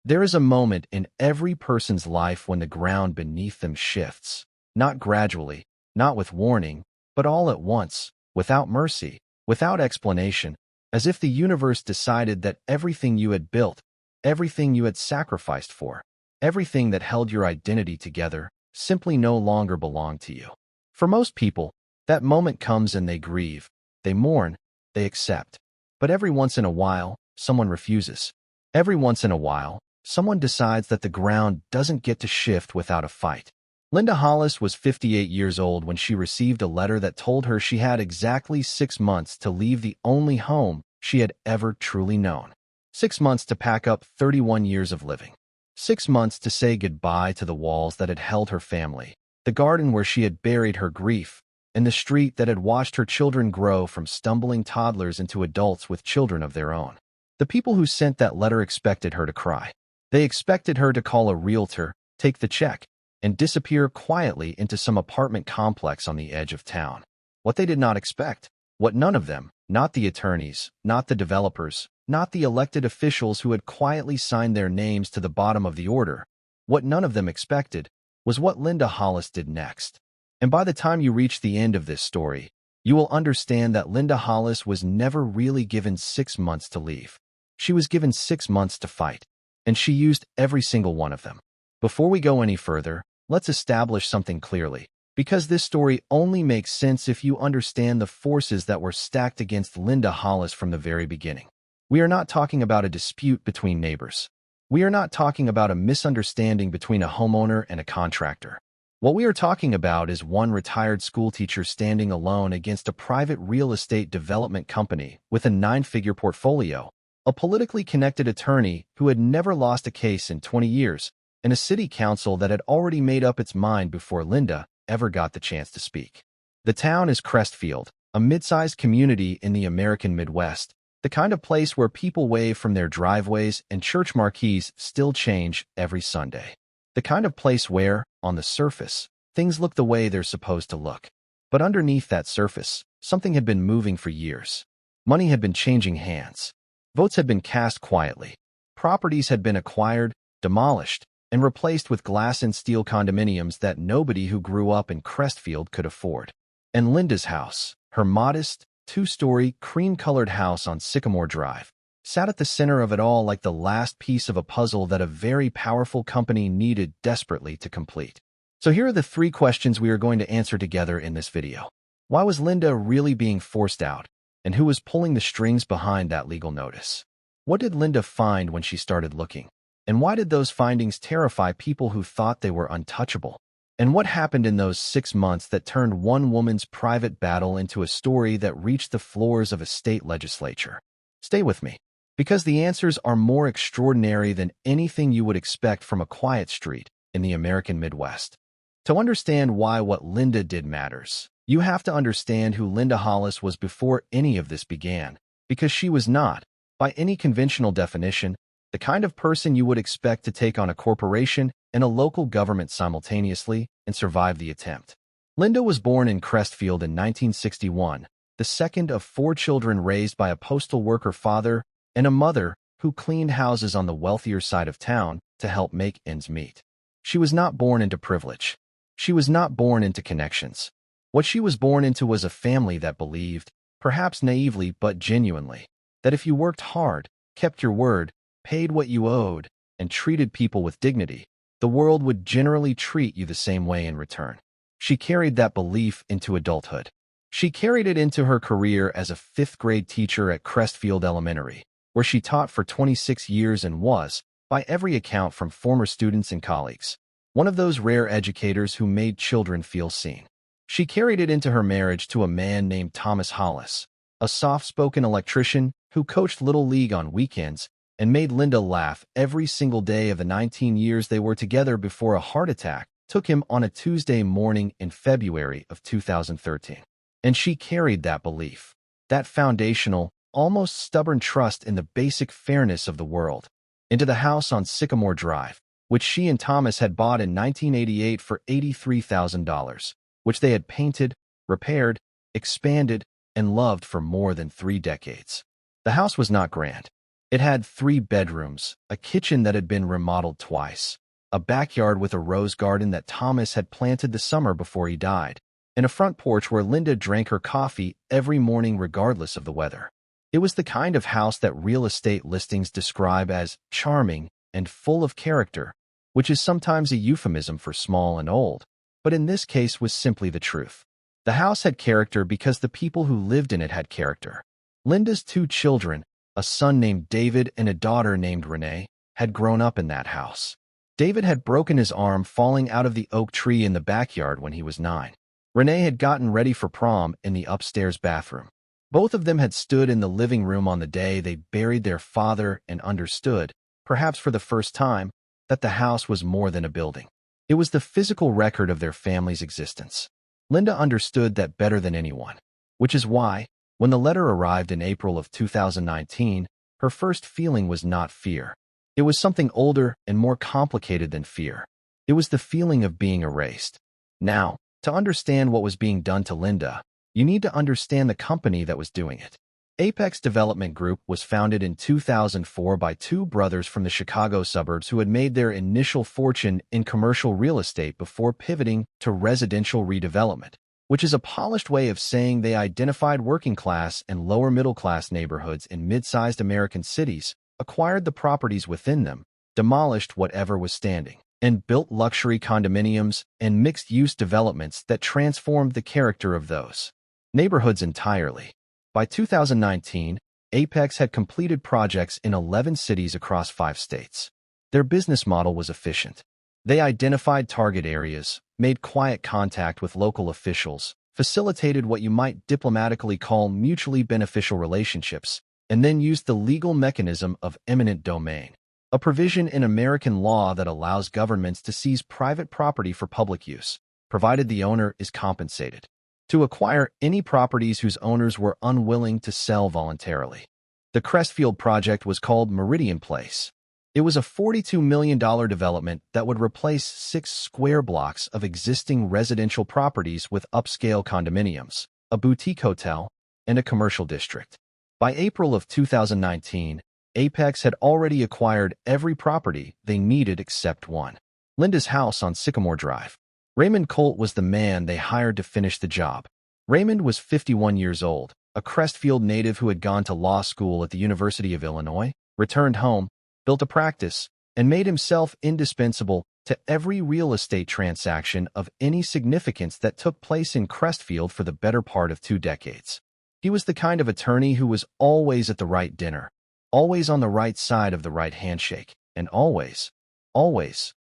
There is a moment in every person's life when the ground beneath them shifts, not gradually, not with warning, but all at once, without mercy, without explanation, as if the universe decided that everything you had built, everything you had sacrificed for, everything that held your identity together, simply no longer belonged to you. For most people, that moment comes and they grieve, they mourn, they accept. But every once in a while, someone refuses. Every once in a while, someone decides that the ground doesn't get to shift without a fight. Linda Hollis was 58 years old when she received a letter that told her she had exactly 6 months to leave the only home she had ever truly known. 6 months to pack up 31 years of living. 6 months to say goodbye to the walls that had held her family, the garden where she had buried her grief, and the street that had watched her children grow from stumbling toddlers into adults with children of their own. The people who sent that letter expected her to cry. They expected her to call a realtor, take the check, and disappear quietly into some apartment complex on the edge of town. What they did not expect, what none of them, not the attorneys, not the developers, not the elected officials who had quietly signed their names to the bottom of the order, what none of them expected was what Linda Hollis did next. And by the time you reach the end of this story, you will understand that Linda Hollis was never really given 6 months to leave. She was given 6 months to fight, and she used every single one of them. Before we go any further, let's establish something clearly, because this story only makes sense if you understand the forces that were stacked against Linda Hollis from the very beginning. We are not talking about a dispute between neighbors. We are not talking about a misunderstanding between a homeowner and a contractor. What we are talking about is one retired schoolteacher standing alone against a private real estate development company with a 9-figure portfolio, a politically connected attorney who had never lost a case in 20 years, and a city council that had already made up its mind before Linda ever got the chance to speak. The town is Crestfield, a mid-sized community in the American Midwest, the kind of place where people wave from their driveways and church marquees still change every Sunday. The kind of place where, on the surface, things look the way they're supposed to look. But underneath that surface, something had been moving for years. Money had been changing hands. Votes had been cast quietly. Properties had been acquired, demolished, and replaced with glass and steel condominiums that nobody who grew up in Crestfield could afford. And Linda's house, her modest, 2-story, cream-colored house on Sycamore Drive, sat at the center of it all like the last piece of a puzzle that a very powerful company needed desperately to complete. So here are the 3 questions we are going to answer together in this video. Why was Linda really being forced out? And who was pulling the strings behind that legal notice? What did Linda find when she started looking? And why did those findings terrify people who thought they were untouchable? And what happened in those 6 months that turned one woman's private battle into a story that reached the floors of a state legislature? Stay with me, because the answers are more extraordinary than anything you would expect from a quiet street in the American Midwest. To understand why what Linda did matters, you have to understand who Linda Hollis was before any of this began, because she was not, by any conventional definition, the kind of person you would expect to take on a corporation and a local government simultaneously and survive the attempt. Linda was born in Crestfield in 1961, the second of 4 children raised by a postal worker father and a mother who cleaned houses on the wealthier side of town to help make ends meet. She was not born into privilege. She was not born into connections. What she was born into was a family that believed, perhaps naively but genuinely, that if you worked hard, kept your word, paid what you owed, and treated people with dignity, the world would generally treat you the same way in return. She carried that belief into adulthood. She carried it into her career as a 5th-grade teacher at Crestfield Elementary, where she taught for 26 years and was, by every account from former students and colleagues, one of those rare educators who made children feel seen. She carried it into her marriage to a man named Thomas Hollis, a soft-spoken electrician who coached Little League on weekends and made Linda laugh every single day of the 19 years they were together before a heart attack took him on a Tuesday morning in February of 2013. And she carried that belief, that foundational, almost stubborn trust in the basic fairness of the world, into the house on Sycamore Drive, which she and Thomas had bought in 1988 for $83,000, which they had painted, repaired, expanded, and loved for more than 3 decades. The house was not grand. It had 3 bedrooms, a kitchen that had been remodeled twice, a backyard with a rose garden that Thomas had planted the summer before he died, and a front porch where Linda drank her coffee every morning regardless of the weather. It was the kind of house that real estate listings describe as charming and full of character, which is sometimes a euphemism for small and old, but in this case was simply the truth. The house had character because the people who lived in it had character. Linda's 2 children, a son named David and a daughter named Renee, had grown up in that house. David had broken his arm falling out of the oak tree in the backyard when he was 9. Renee had gotten ready for prom in the upstairs bathroom. Both of them had stood in the living room on the day they buried their father and understood, perhaps for the first time, that the house was more than a building. It was the physical record of their family's existence. Linda understood that better than anyone, which is why, when the letter arrived in April of 2019, her first feeling was not fear. It was something older and more complicated than fear. It was the feeling of being erased. Now, to understand what was being done to Linda, you need to understand the company that was doing it. Apex Development Group was founded in 2004 by 2 brothers from the Chicago suburbs who had made their initial fortune in commercial real estate before pivoting to residential redevelopment, which is a polished way of saying they identified working-class and lower-middle-class neighborhoods in mid-sized American cities, acquired the properties within them, demolished whatever was standing, and built luxury condominiums and mixed-use developments that transformed the character of those neighborhoods entirely. By 2019, Apex had completed projects in 11 cities across 5 states. Their business model was efficient. They identified target areas, made quiet contact with local officials, facilitated what you might diplomatically call mutually beneficial relationships, and then used the legal mechanism of eminent domain, a provision in American law that allows governments to seize private property for public use, provided the owner is compensated, to acquire any properties whose owners were unwilling to sell voluntarily. The Crestfield project was called Meridian Place. It was a $42 million development that would replace 6 square blocks of existing residential properties with upscale condominiums, a boutique hotel, and a commercial district. By April of 2019, Apex had already acquired every property they needed except one: Linda's house on Sycamore Drive. Raymond Colt was the man they hired to finish the job. Raymond was 51 years old, a Crestfield native who had gone to law school at the University of Illinois, returned home, built a practice, and made himself indispensable to every real estate transaction of any significance that took place in Crestfield for the better part of 2 decades. He was the kind of attorney who was always at the right dinner, always on the right side of the right handshake, and always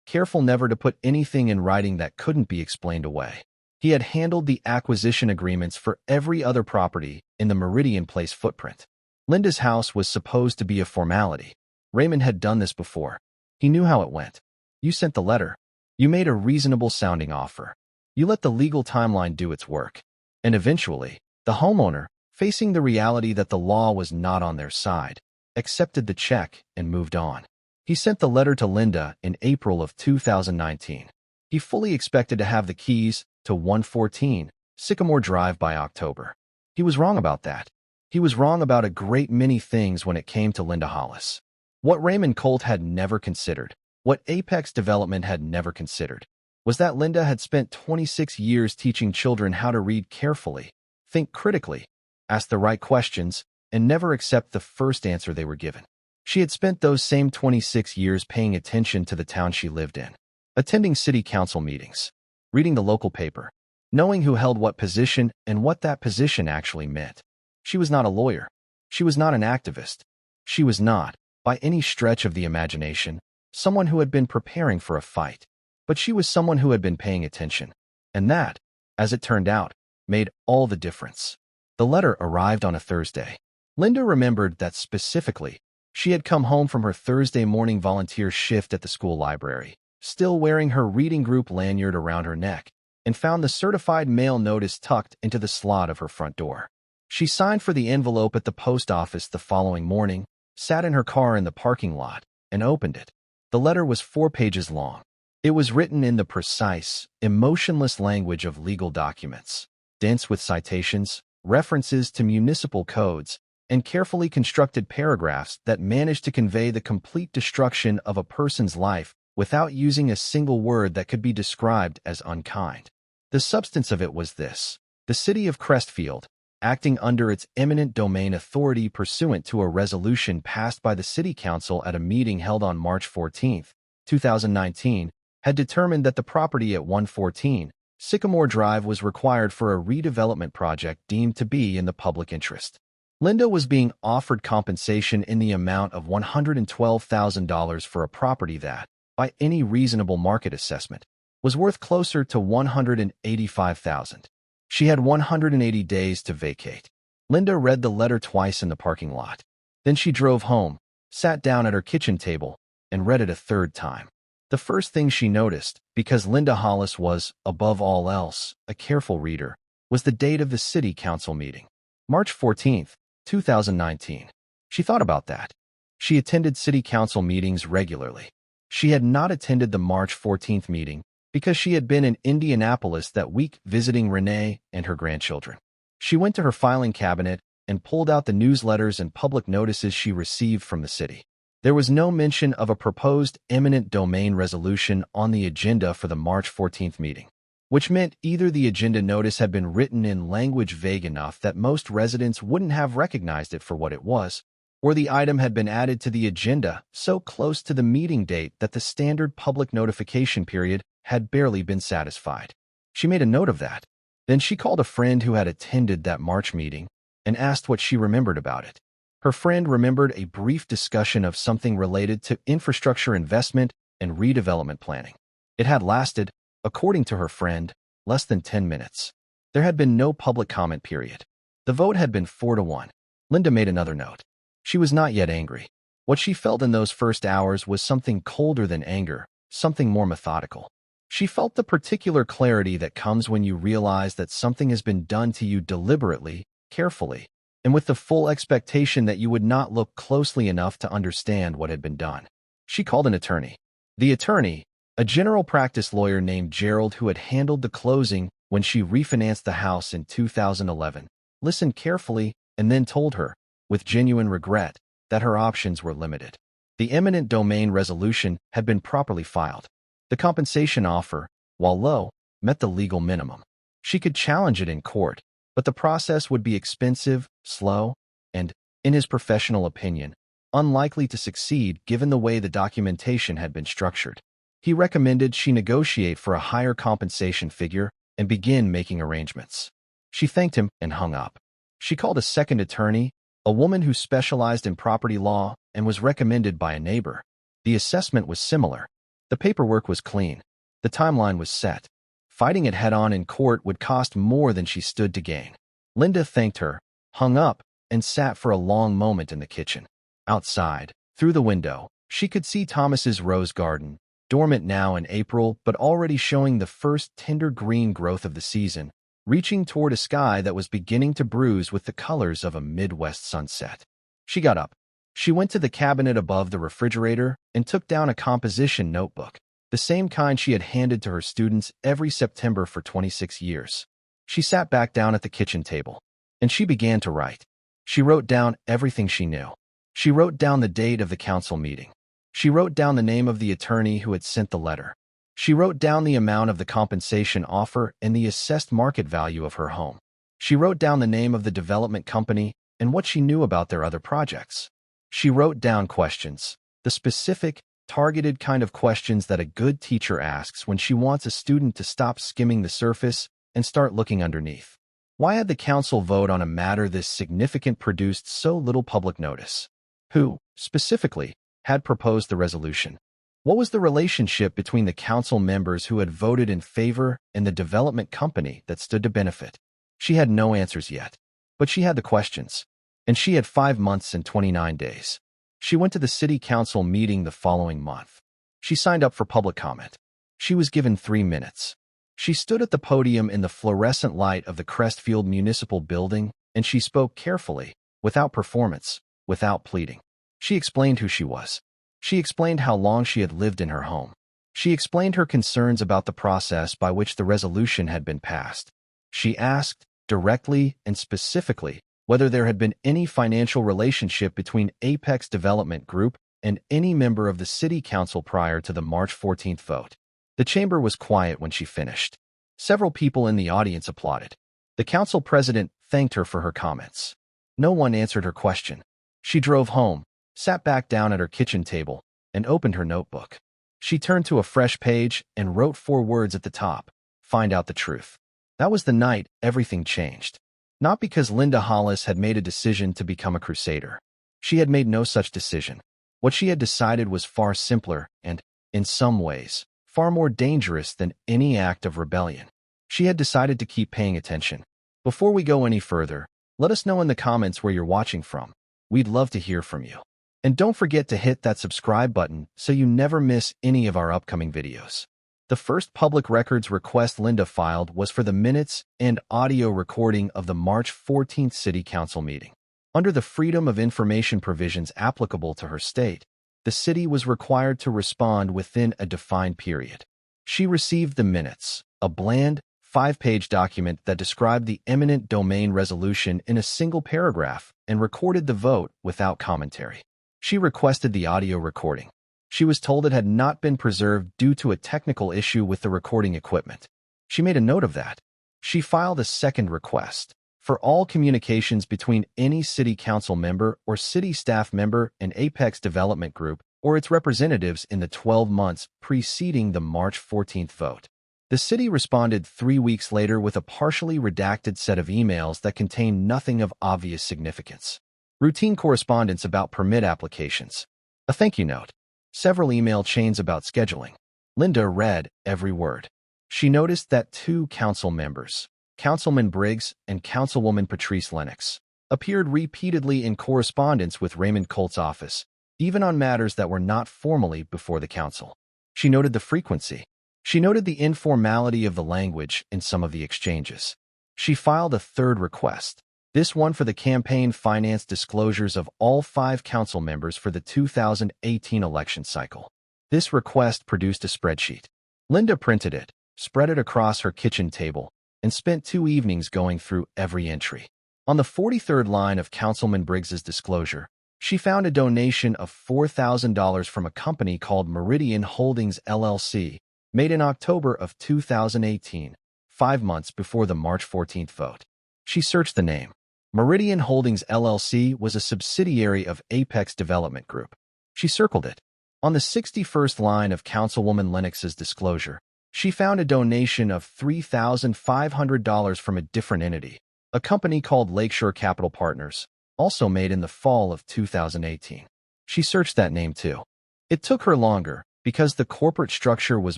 careful never to put anything in writing that couldn't be explained away. He had handled the acquisition agreements for every other property in the Meridian Place footprint. Linda's house was supposed to be a formality. Raymond had done this before. He knew how it went. You sent the letter. You made a reasonable-sounding offer. You let the legal timeline do its work. And eventually, the homeowner, facing the reality that the law was not on their side, accepted the check and moved on. He sent the letter to Linda in April of 2019. He fully expected to have the keys to 114 Sycamore Drive by October. He was wrong about that. He was wrong about a great many things when it came to Linda Hollis. What Raymond Colt had never considered, what Apex Development had never considered, was that Linda had spent 26 years teaching children how to read carefully, think critically, ask the right questions, and never accept the first answer they were given. She had spent those same 26 years paying attention to the town she lived in, attending city council meetings, reading the local paper, knowing who held what position and what that position actually meant. She was not a lawyer. She was not an activist. She was not, by any stretch of the imagination, someone who had been preparing for a fight. But she was someone who had been paying attention. And that, as it turned out, made all the difference. The letter arrived on a Thursday. Linda remembered that specifically. She had come home from her Thursday morning volunteer shift at the school library, still wearing her reading group lanyard around her neck, and found the certified mail notice tucked into the slot of her front door. She signed for the envelope at the post office the following morning, sat in her car in the parking lot, and opened it. The letter was 4 pages long. It was written in the precise, emotionless language of legal documents, dense with citations, references to municipal codes, and carefully constructed paragraphs that managed to convey the complete destruction of a person's life without using a single word that could be described as unkind. The substance of it was this: the city of Crestfield, acting under its eminent domain authority pursuant to a resolution passed by the City Council at a meeting held on March 14, 2019, had determined that the property at 114 Sycamore Drive was required for a redevelopment project deemed to be in the public interest. Linda was being offered compensation in the amount of $112,000 for a property that, by any reasonable market assessment, was worth closer to $185,000. She had 180 days to vacate. Linda read the letter twice in the parking lot. Then she drove home, sat down at her kitchen table, and read it a third time. The first thing she noticed, because Linda Hollis was, above all else, a careful reader, was the date of the City Council meeting. March 14, 2019. She thought about that. She attended City Council meetings regularly. She had not attended the March 14th meeting because she had been in Indianapolis that week visiting Renee and her grandchildren. She went to her filing cabinet and pulled out the newsletters and public notices she received from the city. There was no mention of a proposed eminent domain resolution on the agenda for the March 14th meeting, which meant either the agenda notice had been written in language vague enough that most residents wouldn't have recognized it for what it was, or the item had been added to the agenda so close to the meeting date that the standard public notification period had barely been satisfied. She made a note of that. Then she called a friend who had attended that March meeting and asked what she remembered about it. Her friend remembered a brief discussion of something related to infrastructure investment and redevelopment planning. It had lasted, according to her friend, less than 10 minutes. There had been no public comment period. The vote had been 4-1. Linda made another note. She was not yet angry. What she felt in those first hours was something colder than anger, something more methodical. She felt the particular clarity that comes when you realize that something has been done to you deliberately, carefully, and with the full expectation that you would not look closely enough to understand what had been done. She called an attorney. The attorney, a general practice lawyer named Gerald who had handled the closing when she refinanced the house in 2011, listened carefully and then told her, with genuine regret, that her options were limited. The eminent domain resolution had been properly filed. The compensation offer, while low, met the legal minimum. She could challenge it in court, but the process would be expensive, slow, and, in his professional opinion, unlikely to succeed given the way the documentation had been structured. He recommended she negotiate for a higher compensation figure and begin making arrangements. She thanked him and hung up. She called a second attorney, a woman who specialized in property law and was recommended by a neighbor. The assessment was similar. The paperwork was clean. The timeline was set. Fighting it head-on in court would cost more than she stood to gain. Linda thanked her, hung up, and sat for a long moment in the kitchen. Outside, through the window, she could see Thomas's rose garden, dormant now in April but already showing the first tender green growth of the season, reaching toward a sky that was beginning to bruise with the colors of a Midwest sunset. She got up. She went to the cabinet above the refrigerator and took down a composition notebook, the same kind she had handed to her students every September for 26 years. She sat back down at the kitchen table, and she began to write. She wrote down everything she knew. She wrote down the date of the council meeting. She wrote down the name of the attorney who had sent the letter. She wrote down the amount of the compensation offer and the assessed market value of her home. She wrote down the name of the development company and what she knew about their other projects. She wrote down questions, the specific, targeted kind of questions that a good teacher asks when she wants a student to stop skimming the surface and start looking underneath. Why had the council vote on a matter this significant produced so little public notice? Who, specifically, had proposed the resolution? What was the relationship between the council members who had voted in favor and the development company that stood to benefit? She had no answers yet, but she had the questions, and she had 5 months and 29 days. She went to the city council meeting the following month. She signed up for public comment. She was given 3 minutes. She stood at the podium in the fluorescent light of the Crestfield Municipal Building, and she spoke carefully, without performance, without pleading. She explained who she was. She explained how long she had lived in her home. She explained her concerns about the process by which the resolution had been passed. She asked, directly and specifically, whether there had been any financial relationship between Apex Development Group and any member of the city council prior to the March 14th vote. The chamber was quiet when she finished. Several people in the audience applauded. The council president thanked her for her comments. No one answered her question. She drove home, sat back down at her kitchen table, and opened her notebook. She turned to a fresh page and wrote 4 words at the top: find out the truth. That was the night everything changed. Not because Linda Hollis had made a decision to become a crusader. She had made no such decision. What she had decided was far simpler and, in some ways, far more dangerous than any act of rebellion. She had decided to keep paying attention. Before we go any further, let us know in the comments where you're watching from. We'd love to hear from you. And don't forget to hit that subscribe button so you never miss any of our upcoming videos. The first public records request Linda filed was for the minutes and audio recording of the March 14th City Council meeting. Under the Freedom of Information provisions applicable to her state, the city was required to respond within a defined period. She received the minutes, a bland, 5-page document that described the eminent domain resolution in a single paragraph and recorded the vote without commentary. She requested the audio recording. She was told it had not been preserved due to a technical issue with the recording equipment. She made a note of that. She filed a second request for all communications between any city council member or city staff member and Apex Development Group or its representatives in the 12 months preceding the March 14th vote. The city responded 3 weeks later with a partially redacted set of emails that contained nothing of obvious significance. Routine correspondence about permit applications. A thank you note. Several email chains about scheduling. Linda read every word. She noticed that 2 council members, Councilman Briggs and Councilwoman Patrice Lennox, appeared repeatedly in correspondence with Raymond Colt's office, even on matters that were not formally before the council. She noted the frequency. She noted the informality of the language in some of the exchanges. She filed a third request, this one for the campaign finance disclosures of all 5 council members for the 2018 election cycle. This request produced a spreadsheet. Linda printed it, spread it across her kitchen table, and spent 2 evenings going through every entry. On the 43rd line of Councilman Briggs's disclosure, she found a donation of $4,000 from a company called Meridian Holdings LLC, made in October of 2018, 5 months before the March 14th vote. She searched the name. Meridian Holdings LLC was a subsidiary of Apex Development Group. She circled it. On the 61st line of Councilwoman Lennox's disclosure, she found a donation of $3,500 from a different entity, a company called Lakeshore Capital Partners, also made in the fall of 2018. She searched that name too. It took her longer, because the corporate structure was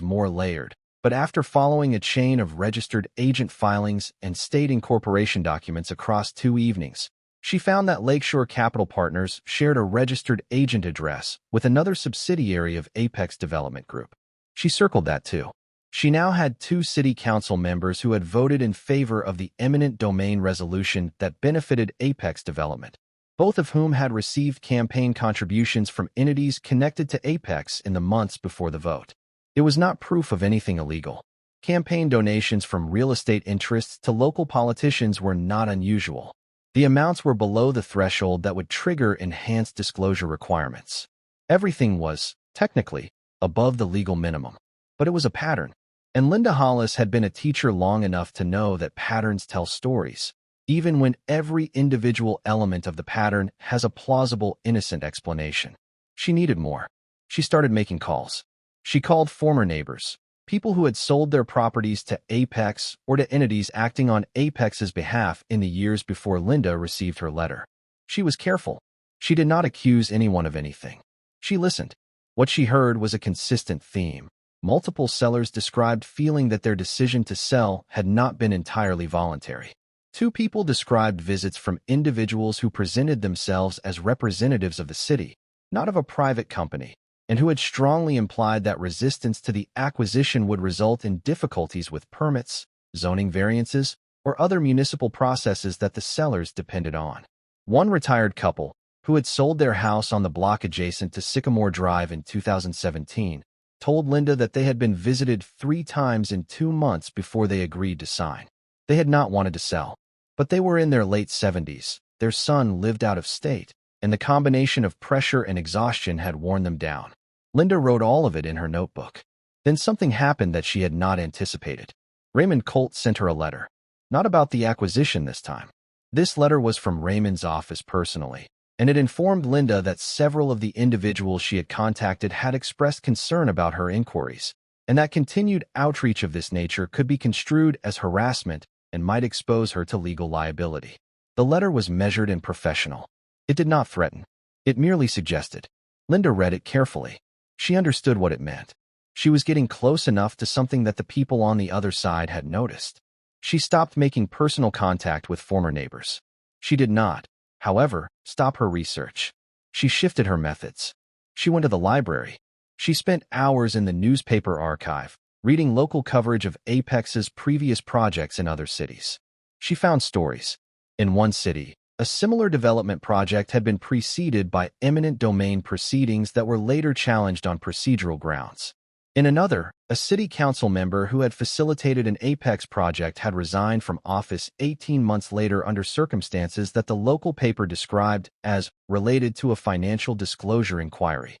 more layered, but after following a chain of registered agent filings and state incorporation documents across 2 evenings, she found that Lakeshore Capital Partners shared a registered agent address with another subsidiary of Apex Development Group. She circled that too. She now had 2 city council members who had voted in favor of the eminent domain resolution that benefited Apex Development, both of whom had received campaign contributions from entities connected to Apex in the months before the vote. It was not proof of anything illegal. Campaign donations from real estate interests to local politicians were not unusual. The amounts were below the threshold that would trigger enhanced disclosure requirements. Everything was, technically, above the legal minimum. But it was a pattern. And Linda Hollis had been a teacher long enough to know that patterns tell stories, even when every individual element of the pattern has a plausible, innocent explanation. She needed more. She started making calls. She called former neighbors, people who had sold their properties to Apex or to entities acting on Apex's behalf in the years before Linda received her letter. She was careful. She did not accuse anyone of anything. She listened. What she heard was a consistent theme. Multiple sellers described feeling that their decision to sell had not been entirely voluntary. 2 people described visits from individuals who presented themselves as representatives of the city, not of a private company, and who had strongly implied that resistance to the acquisition would result in difficulties with permits, zoning variances, or other municipal processes that the sellers depended on. One retired couple, who had sold their house on the block adjacent to Sycamore Drive in 2017, told Linda that they had been visited 3 times in 2 months before they agreed to sign. They had not wanted to sell, but they were in their late 70s, their son lived out of state, and the combination of pressure and exhaustion had worn them down. Linda wrote all of it in her notebook. Then something happened that she had not anticipated. Raymond Colt sent her a letter. Not about the acquisition this time. This letter was from Raymond's office personally, and it informed Linda that several of the individuals she had contacted had expressed concern about her inquiries, and that continued outreach of this nature could be construed as harassment and might expose her to legal liability. The letter was measured and professional. It did not threaten. It merely suggested. Linda read it carefully. She understood what it meant. She was getting close enough to something that the people on the other side had noticed. She stopped making personal contact with former neighbors. She did not, however, stop her research. She shifted her methods. She went to the library. She spent hours in the newspaper archive, reading local coverage of Apex's previous projects in other cities. She found stories. In one city, a similar development project had been preceded by eminent domain proceedings that were later challenged on procedural grounds. In another, a city council member who had facilitated an Apex project had resigned from office 18 months later under circumstances that the local paper described as related to a financial disclosure inquiry.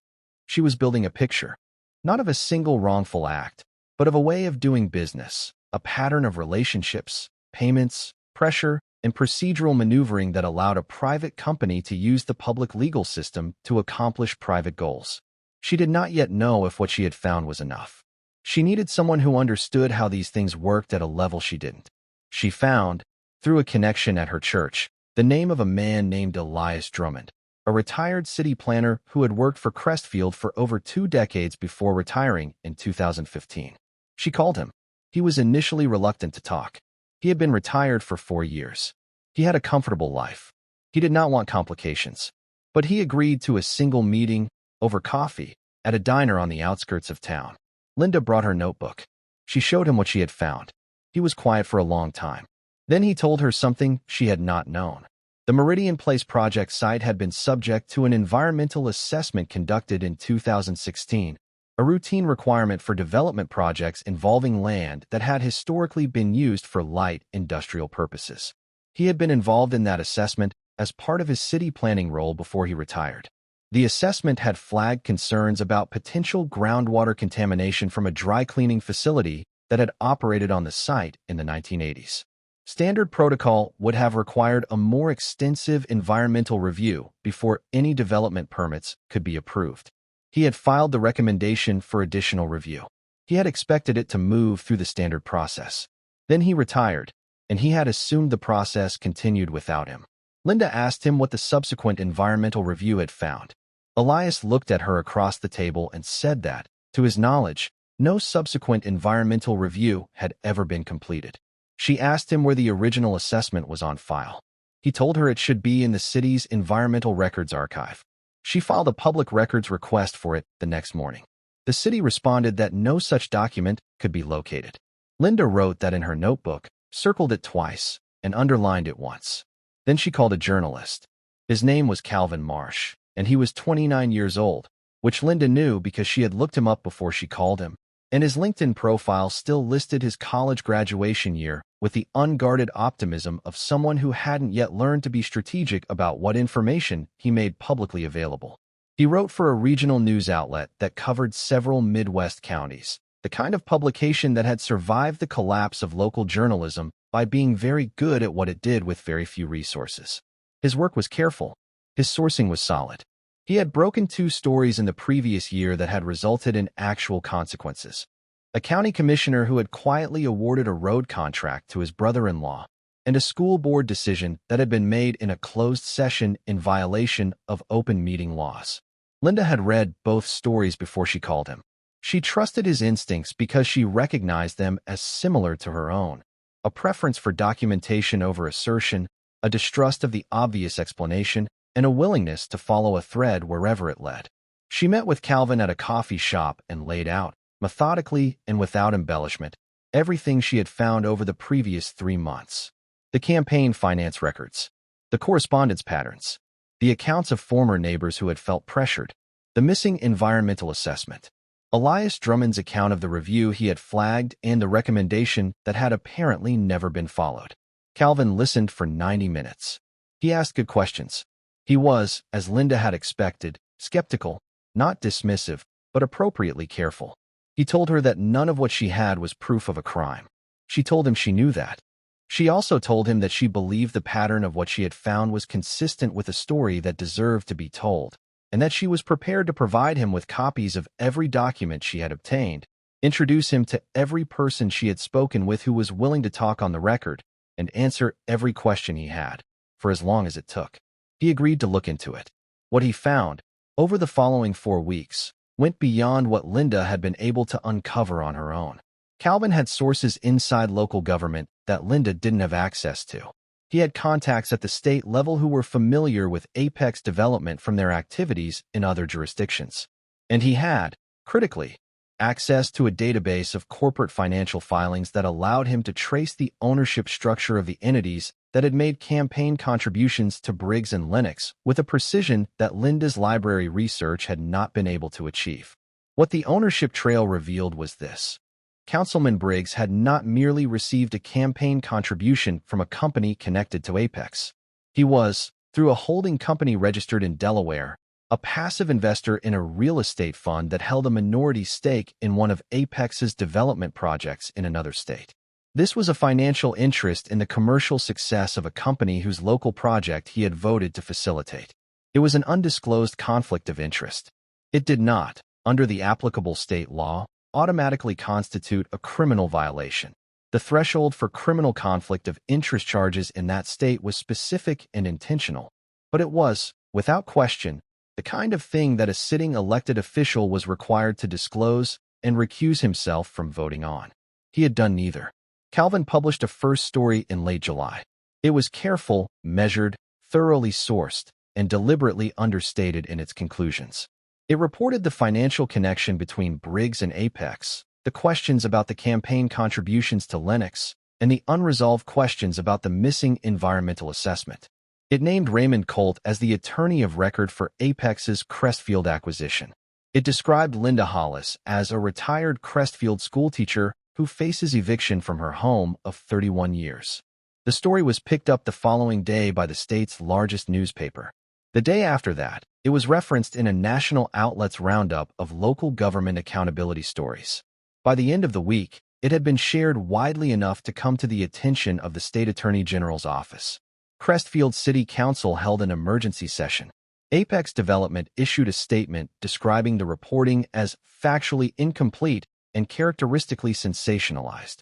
She was building a picture, not of a single wrongful act, but of a way of doing business, a pattern of relationships, payments, pressure, and procedural maneuvering that allowed a private company to use the public legal system to accomplish private goals. She did not yet know if what she had found was enough. She needed someone who understood how these things worked at a level she didn't. She found, through a connection at her church, the name of a man named Elias Drummond, a retired city planner who had worked for Crestfield for over 2 decades before retiring in 2015. She called him. He was initially reluctant to talk. He had been retired for 4 years. He had a comfortable life. He did not want complications. But he agreed to a single meeting, over coffee, at a diner on the outskirts of town. Linda brought her notebook. She showed him what she had found. He was quiet for a long time. Then he told her something she had not known. The Meridian Place project site had been subject to an environmental assessment conducted in 2016, a routine requirement for development projects involving land that had historically been used for light industrial purposes. He had been involved in that assessment as part of his city planning role before he retired. The assessment had flagged concerns about potential groundwater contamination from a dry cleaning facility that had operated on the site in the 1980s. Standard protocol would have required a more extensive environmental review before any development permits could be approved. He had filed the recommendation for additional review. He had expected it to move through the standard process. Then he retired, and he had assumed the process continued without him. Linda asked him what the subsequent environmental review had found. Elias looked at her across the table and said that, to his knowledge, no subsequent environmental review had ever been completed. She asked him where the original assessment was on file. He told her it should be in the city's Environmental Records Archive. She filed a public records request for it the next morning. The city responded that no such document could be located. Linda wrote that in her notebook, circled it twice, and underlined it once. Then she called a journalist. His name was Calvin Marsh, and he was 29 years old, which Linda knew because she had looked him up before she called him, and his LinkedIn profile still listed his college graduation year with the unguarded optimism of someone who hadn't yet learned to be strategic about what information he made publicly available. He wrote for a regional news outlet that covered several Midwest counties, the kind of publication that had survived the collapse of local journalism by being very good at what it did with very few resources. His work was careful. His sourcing was solid. He had broken 2 stories in the previous year that had resulted in actual consequences. A county commissioner who had quietly awarded a road contract to his brother-in-law, and a school board decision that had been made in a closed session in violation of open meeting laws. Linda had read both stories before she called him. She trusted his instincts because she recognized them as similar to her own. A preference for documentation over assertion, a distrust of the obvious explanation, and a willingness to follow a thread wherever it led. She met with Calvin at a coffee shop and laid out, methodically and without embellishment, everything she had found over the previous 3 months. The campaign finance records, the correspondence patterns, the accounts of former neighbors who had felt pressured, the missing environmental assessment, Elias Drummond's account of the review he had flagged, and the recommendation that had apparently never been followed. Calvin listened for 90 minutes. He asked good questions. He was, as Linda had expected, skeptical, not dismissive, but appropriately careful. He told her that none of what she had was proof of a crime. She told him she knew that. She also told him that she believed the pattern of what she had found was consistent with a story that deserved to be told, and that she was prepared to provide him with copies of every document she had obtained, introduce him to every person she had spoken with who was willing to talk on the record, and answer every question he had, for as long as it took. He agreed to look into it. What he found, over the following 4 weeks, went beyond what Linda had been able to uncover on her own. Calvin had sources inside local government that Linda didn't have access to. He had contacts at the state level who were familiar with Apex development from their activities in other jurisdictions. And he had, critically, access to a database of corporate financial filings that allowed him to trace the ownership structure of the entities that had made campaign contributions to Briggs and Lennox with a precision that Linda's library research had not been able to achieve. What the ownership trail revealed was this. Councilman Briggs had not merely received a campaign contribution from a company connected to Apex. He was, through a holding company registered in Delaware, a passive investor in a real estate fund that held a minority stake in one of Apex's development projects in another state. This was a financial interest in the commercial success of a company whose local project he had voted to facilitate. It was an undisclosed conflict of interest. It did not, under the applicable state law, automatically constitute a criminal violation. The threshold for criminal conflict of interest charges in that state was specific and intentional, but it was, without question, the kind of thing that a sitting elected official was required to disclose and recuse himself from voting on. He had done neither. Calvin published a first story in late July. It was careful, measured, thoroughly sourced, and deliberately understated in its conclusions. It reported the financial connection between Briggs and Apex, the questions about the campaign contributions to Lennox, and the unresolved questions about the missing environmental assessment. It named Raymond Colt as the attorney of record for Apex's Crestfield acquisition. It described Linda Hollis as a retired Crestfield schoolteacher who faces eviction from her home of 31 years. The story was picked up the following day by the state's largest newspaper. The day after that, it was referenced in a national outlet's roundup of local government accountability stories. By the end of the week, it had been shared widely enough to come to the attention of the state attorney general's office. Crestfield City Council held an emergency session. Apex Development issued a statement describing the reporting as factually incomplete and characteristically sensationalized.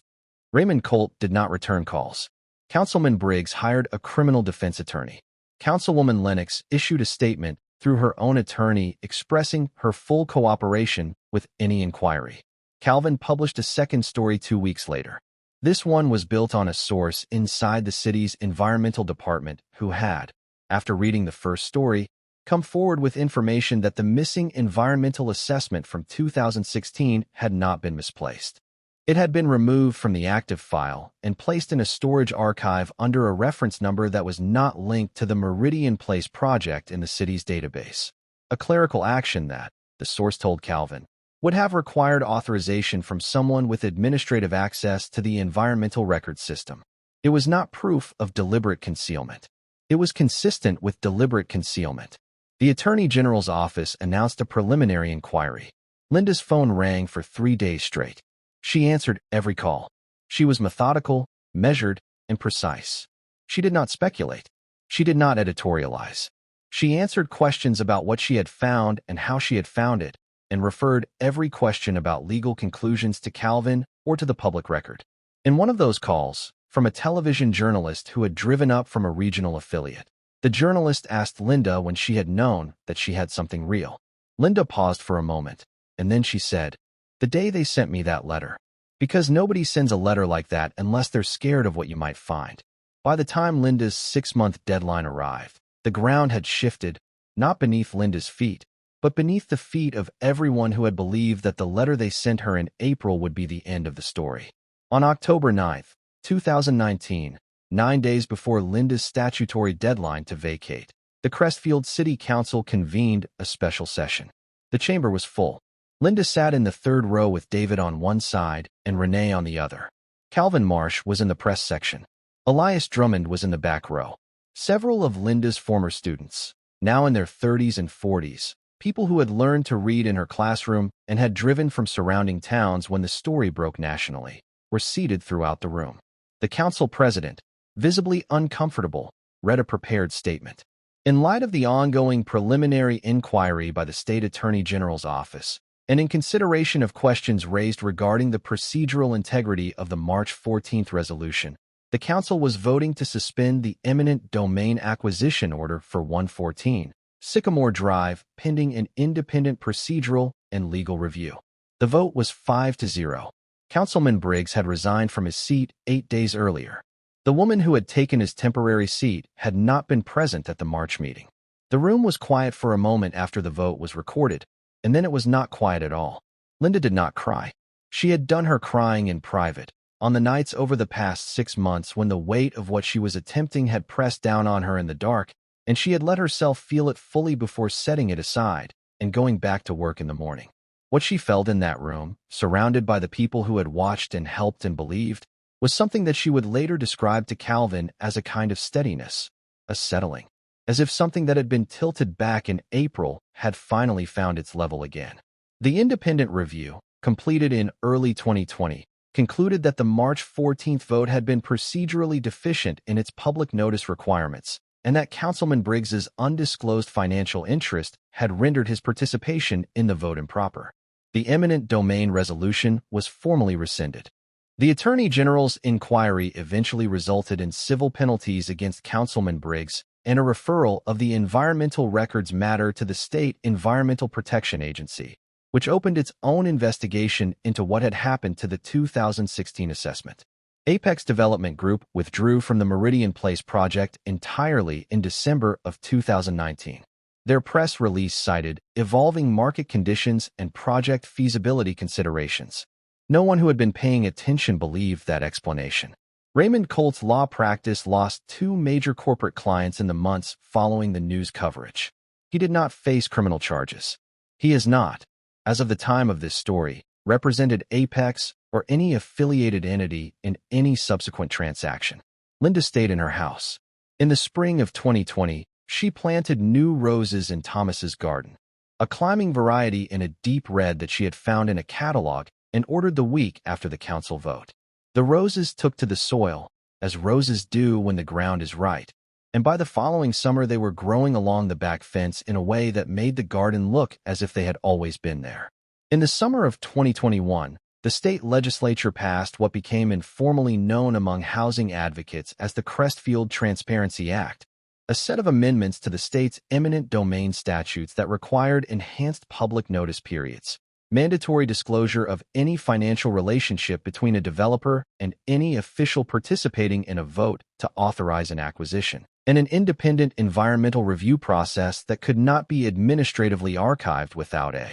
Raymond Colt did not return calls. Councilman Briggs hired a criminal defense attorney. Councilwoman Lennox issued a statement through her own attorney expressing her full cooperation with any inquiry. Calvin published a second story 2 weeks later. This one was built on a source inside the city's environmental department who had, after reading the first story, come forward with information that the missing environmental assessment from 2016 had not been misplaced. It had been removed from the active file and placed in a storage archive under a reference number that was not linked to the Meridian Place project in the city's database. A clerical action that, the source told Calvin, would have required authorization from someone with administrative access to the environmental record system. It was not proof of deliberate concealment. It was consistent with deliberate concealment. The Attorney General's office announced a preliminary inquiry. Linda's phone rang for 3 days straight. She answered every call. She was methodical, measured, and precise. She did not speculate. She did not editorialize. She answered questions about what she had found and how she had found it, and referred every question about legal conclusions to Calvin or to the public record. In one of those calls, from a television journalist who had driven up from a regional affiliate, the journalist asked Linda when she had known that she had something real. Linda paused for a moment, and then she said, "The day they sent me that letter. Because nobody sends a letter like that unless they're scared of what you might find." By the time Linda's 6-month deadline arrived, the ground had shifted, not beneath Linda's feet, but beneath the feet of everyone who had believed that the letter they sent her in April would be the end of the story. On October 9, 2019, 9 days before Linda's statutory deadline to vacate, the Crestfield City Council convened a special session. The chamber was full. Linda sat in the third row with David on one side and Renee on the other. Calvin Marsh was in the press section. Elias Drummond was in the back row. Several of Linda's former students, now in their 30s and 40s, people who had learned to read in her classroom and had driven from surrounding towns when the story broke nationally, were seated throughout the room. The council president, visibly uncomfortable, read a prepared statement. In light of the ongoing preliminary inquiry by the state attorney general's office, and in consideration of questions raised regarding the procedural integrity of the March 14th resolution, the council was voting to suspend the eminent domain acquisition order for 114 Sycamore Drive pending an independent procedural and legal review. The vote was 5-0. Councilman Briggs had resigned from his seat 8 days earlier. The woman who had taken his temporary seat had not been present at the March meeting. The room was quiet for a moment after the vote was recorded, and then it was not quiet at all. Linda did not cry. She had done her crying in private, on the nights over the past 6 months when the weight of what she was attempting had pressed down on her in the dark, and she had let herself feel it fully before setting it aside and going back to work in the morning. What she felt in that room, surrounded by the people who had watched and helped and believed, was something that she would later describe to Calvin as a kind of steadiness, a settling, as if something that had been tilted back in April had finally found its level again. The independent review, completed in early 2020, concluded that the March 14th vote had been procedurally deficient in its public notice requirements, and that Councilman Briggs's undisclosed financial interest had rendered his participation in the vote improper. The eminent domain resolution was formally rescinded. The Attorney General's inquiry eventually resulted in civil penalties against Councilman Briggs and a referral of the environmental records matter to the State Environmental Protection Agency, which opened its own investigation into what had happened to the 2016 assessment. Apex Development Group withdrew from the Meridian Place project entirely in December of 2019. Their press release cited evolving market conditions and project feasibility considerations. No one who had been paying attention believed that explanation. Raymond Colt's law practice lost 2 major corporate clients in the months following the news coverage. He did not face criminal charges. He has not, as of the time of this story, represented Apex or any affiliated entity in any subsequent transaction. Linda stayed in her house. In the spring of 2020, she planted new roses in Thomas's garden, a climbing variety in a deep red that she had found in a catalog and ordered the week after the council vote. The roses took to the soil, as roses do when the ground is right, and by the following summer they were growing along the back fence in a way that made the garden look as if they had always been there. In the summer of 2021, the state legislature passed what became informally known among housing advocates as the Crestfield Transparency Act, a set of amendments to the state's eminent domain statutes that required enhanced public notice periods, mandatory disclosure of any financial relationship between a developer and any official participating in a vote to authorize an acquisition, and an independent environmental review process that could not be administratively archived without a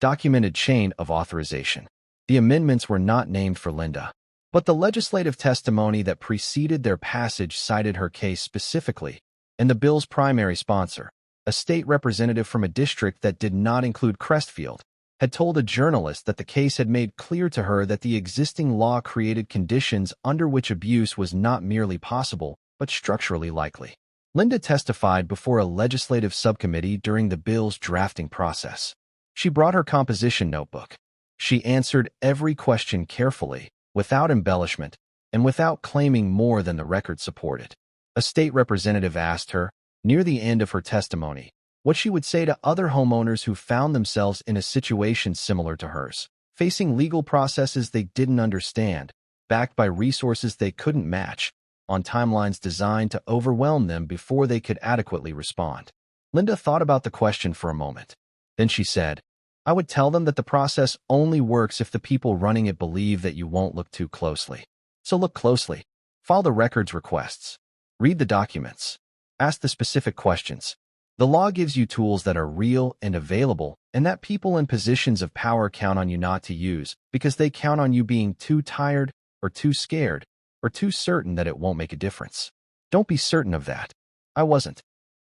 documented chain of authorization. The amendments were not named for Linda, but the legislative testimony that preceded their passage cited her case specifically, and the bill's primary sponsor, a state representative from a district that did not include Crestfield, had told a journalist that the case had made clear to her that the existing law created conditions under which abuse was not merely possible, but structurally likely. Linda testified before a legislative subcommittee during the bill's drafting process. She brought her composition notebook. She answered every question carefully, without embellishment, and without claiming more than the record supported. A state representative asked her, near the end of her testimony, what she would say to other homeowners who found themselves in a situation similar to hers, facing legal processes they didn't understand, backed by resources they couldn't match, on timelines designed to overwhelm them before they could adequately respond. Linda thought about the question for a moment. Then she said, I would tell them that the process only works if the people running it believe that you won't look too closely. So look closely. File the records requests. Read the documents. Ask the specific questions. The law gives you tools that are real and available, and that people in positions of power count on you not to use because they count on you being too tired or too scared or too certain that it won't make a difference. Don't be certain of that. I wasn't.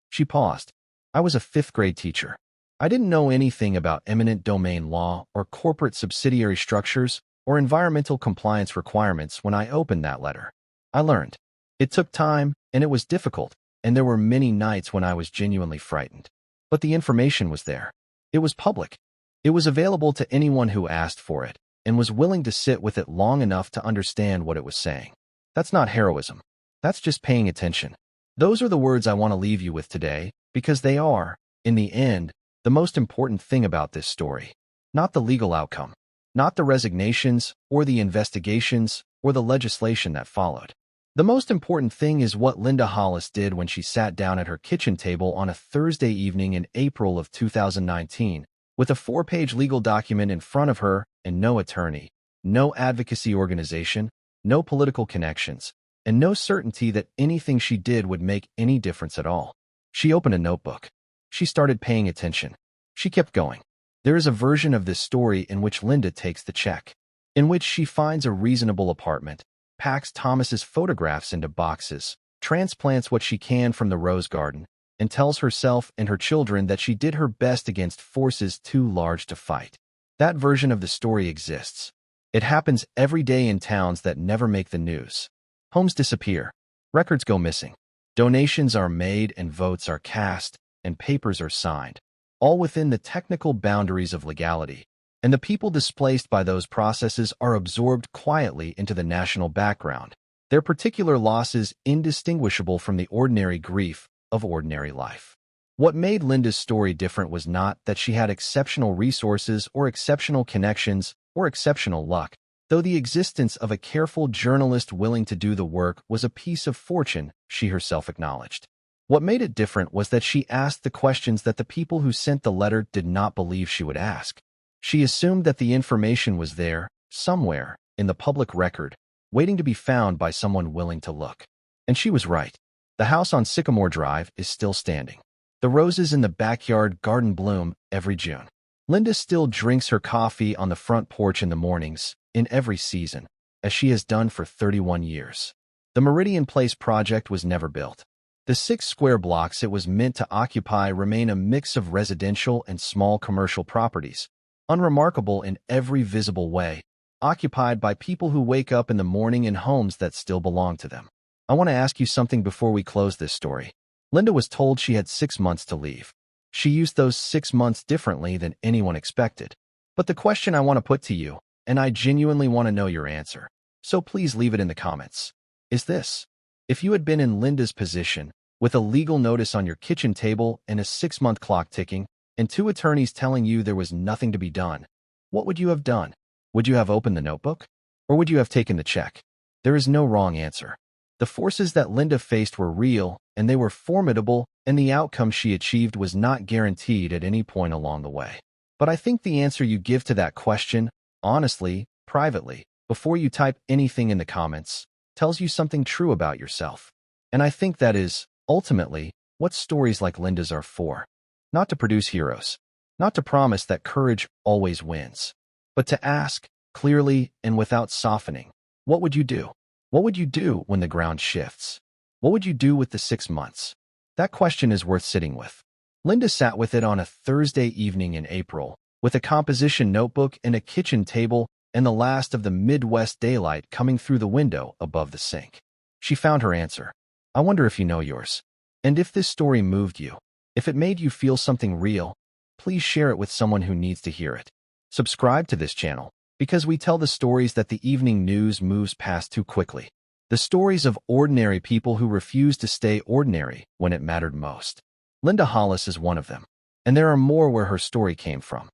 She paused. I was a 5th-grade teacher. I didn't know anything about eminent domain law or corporate subsidiary structures or environmental compliance requirements when I opened that letter. I learned. It took time, and it was difficult, and there were many nights when I was genuinely frightened. But the information was there. It was public. It was available to anyone who asked for it and was willing to sit with it long enough to understand what it was saying. That's not heroism. That's just paying attention. Those are the words I want to leave you with today, because they are, in the end, the most important thing about this story. Not the legal outcome, not the resignations or the investigations or the legislation that followed. The most important thing is what Linda Hollis did when she sat down at her kitchen table on a Thursday evening in April of 2019, with a 4-page legal document in front of her and no attorney, no advocacy organization, no political connections, and no certainty that anything she did would make any difference at all. She opened a notebook. She started paying attention. She kept going. There is a version of this story in which Linda takes the check, in which she finds a reasonable apartment, packs Thomas's photographs into boxes, transplants what she can from the rose garden, and tells herself and her children that she did her best against forces too large to fight. That version of the story exists. It happens every day in towns that never make the news. Homes disappear. Records go missing. Donations are made and votes are cast and papers are signed, all within the technical boundaries of legality. And the people displaced by those processes are absorbed quietly into the national background, their particular losses indistinguishable from the ordinary grief of ordinary life. What made Linda's story different was not that she had exceptional resources or exceptional connections or exceptional luck, though the existence of a careful journalist willing to do the work was a piece of fortune she herself acknowledged. What made it different was that she asked the questions that the people who sent the letter did not believe she would ask. She assumed that the information was there, somewhere, in the public record, waiting to be found by someone willing to look. And she was right. The house on Sycamore Drive is still standing. The roses in the backyard garden bloom every June. Linda still drinks her coffee on the front porch in the mornings, in every season, as she has done for 31 years. The Meridian Place project was never built. The 6 square blocks it was meant to occupy remain a mix of residential and small commercial properties, unremarkable in every visible way, occupied by people who wake up in the morning in homes that still belong to them. I want to ask you something before we close this story. Linda was told she had 6 months to leave. She used those 6 months differently than anyone expected. But the question I want to put to you, and I genuinely want to know your answer, so please leave it in the comments, is this. If you had been in Linda's position, with a legal notice on your kitchen table and a 6-month clock ticking, and 2 attorneys telling you there was nothing to be done, what would you have done? Would you have opened the notebook? Or would you have taken the check? There is no wrong answer. The forces that Linda faced were real, and they were formidable, and the outcome she achieved was not guaranteed at any point along the way. But I think the answer you give to that question, honestly, privately, before you type anything in the comments, tells you something true about yourself. And I think that is, ultimately, what stories like Linda's are for. Not to produce heroes, not to promise that courage always wins, but to ask, clearly and without softening, what would you do? What would you do when the ground shifts? What would you do with the 6 months? That question is worth sitting with. Linda sat with it on a Thursday evening in April, with a composition notebook and a kitchen table and the last of the Midwest daylight coming through the window above the sink. She found her answer. I wonder if you know yours. And if this story moved you, if it made you feel something real, please share it with someone who needs to hear it. Subscribe to this channel, because we tell the stories that the evening news moves past too quickly. The stories of ordinary people who refused to stay ordinary when it mattered most. Linda Hollis is one of them. And there are more where her story came from.